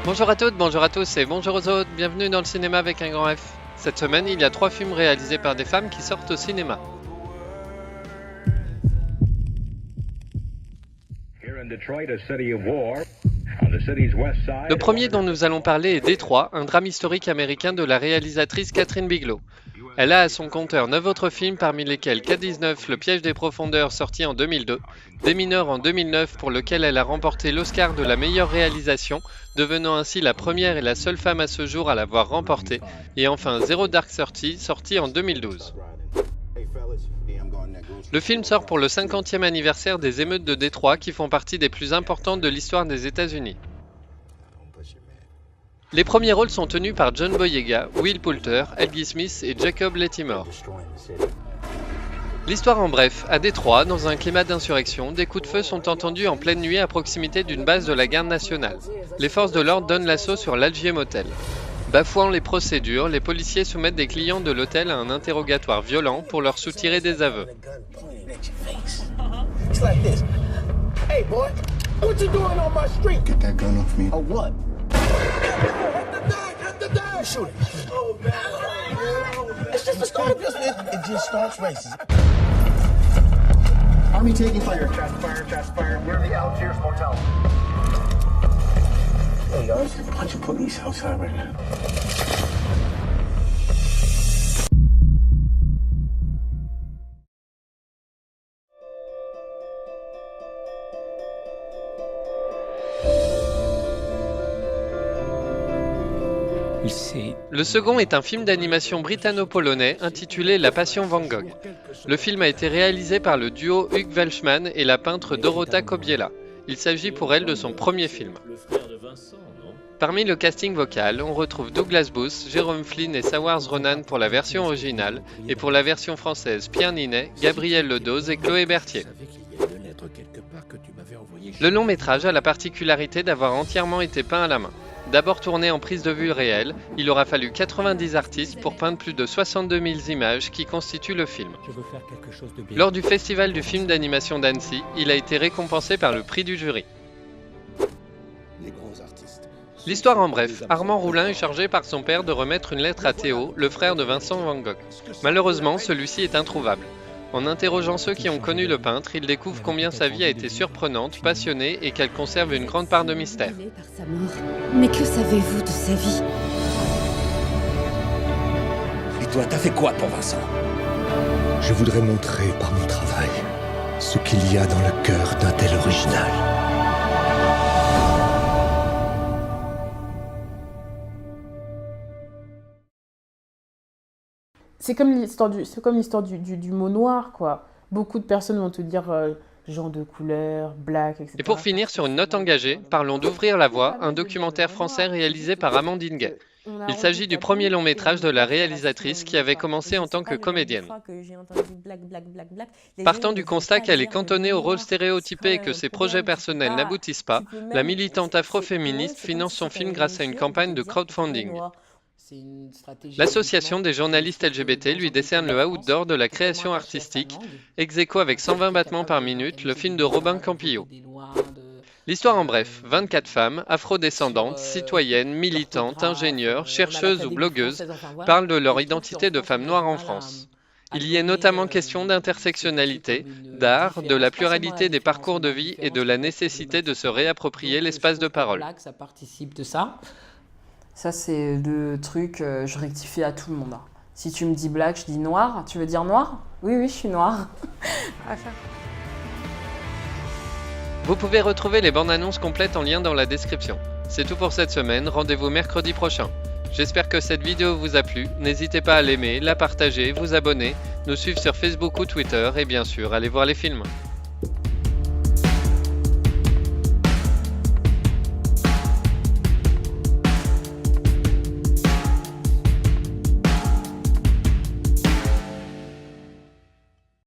Bonjour à toutes, bonjour à tous et bonjour aux autres, bienvenue dans le cinéma avec un grand F. Cette semaine, il y a 3 films réalisés par des femmes qui sortent au cinéma. Le premier dont nous allons parler est Détroit, un drame historique américain de la réalisatrice Kathryn Bigelow. Elle a à son compteur 9 autres films, parmi lesquels K-19, Le piège des profondeurs, sorti en 2002, Des mineurs en 2009, pour lequel elle a remporté l'Oscar de la meilleure réalisation, devenant ainsi la première et la seule femme à ce jour à l'avoir remporté, et enfin Zero Dark Thirty, sorti en 2012. Le film sort pour le 50e anniversaire des émeutes de Détroit, qui font partie des plus importantes de l'histoire des États-Unis. Les premiers rôles sont tenus par John Boyega, Will Poulter, Helgi Smith et Jacob Lettimore. L'histoire en bref, à Détroit, dans un climat d'insurrection, des coups de feu sont entendus en pleine nuit à proximité d'une base de la garde nationale. Les forces de l'ordre donnent l'assaut sur l'Algier Motel. Bafouant les procédures, les policiers soumettent des clients de l'hôtel à un interrogatoire violent pour leur soutirer des aveux. Army taking fire. Shots fired. We're the Algiers Motel. Hey, y'all, there's a bunch of police outside right now. Le second est un film d'animation britanno-polonais intitulé La Passion Van Gogh. Le film a été réalisé par le duo Hugh Welshman et la peintre Dorota Kobiela. Il s'agit pour elle de son premier film. Parmi le casting vocal, on retrouve Douglas Booth, Jerome Flynn et Saoirse Ronan pour la version originale, et pour la version française, Pierre Ninet, Gabriel Ledoz et Chloé Berthier. Le long métrage a la particularité d'avoir entièrement été peint à la main. D'abord tourné en prise de vue réelle, il aura fallu 90 artistes pour peindre plus de 62 000 images qui constituent le film. Lors du festival du film d'animation d'Annecy, il a été récompensé par le prix du jury. L'histoire en bref, Armand Roulin est chargé par son père de remettre une lettre à Théo, le frère de Vincent Van Gogh. Malheureusement, celui-ci est introuvable. En interrogeant ceux qui ont connu le peintre, il découvre combien sa vie a été surprenante, passionnée et qu'elle conserve une grande part de mystère. Par sa mort. Mais que savez-vous de sa vie? Et toi, t'as fait quoi pour Vincent? Je voudrais montrer par mon travail ce qu'il y a dans le cœur d'un tel original. C'est comme l'histoire du mot noir, quoi. Beaucoup de personnes vont te dire genre de couleur, black, etc. Et pour finir sur une note engagée, parlons d'Ouvrir la voie, un documentaire français réalisé par Amandine Gay. Il s'agit du premier long métrage de la réalisatrice qui avait commencé en tant que comédienne. Partant du constat qu'elle est cantonnée au rôle stéréotypé et que ses projets personnels n'aboutissent pas, la militante afroféministe finance son film grâce à une campagne de crowdfunding. L'association des journalistes LGBT lui décerne le Hout d'or de la création artistique, ex aequo avec 120 battements par minute, le film de Robin Campillo. L'histoire en bref, 24 femmes, afrodescendantes, citoyennes, militantes, ingénieures, chercheuses ou blogueuses, parlent de leur identité de femmes noires en France. Il y est notamment question d'intersectionnalité, d'art, de la pluralité des parcours de vie et de la nécessité de se réapproprier l'espace de parole. Ça participe de ça. Ça, c'est le truc, je rectifie à tout le monde. Si tu me dis black, je dis noir. Tu veux dire noir? Oui, je suis noire. Vous pouvez retrouver les bandes annonces complètes en lien dans la description. C'est tout pour cette semaine, rendez-vous mercredi prochain. J'espère que cette vidéo vous a plu, n'hésitez pas à l'aimer, la partager, vous abonner, nous suivre sur Facebook ou Twitter et bien sûr, allez voir les films.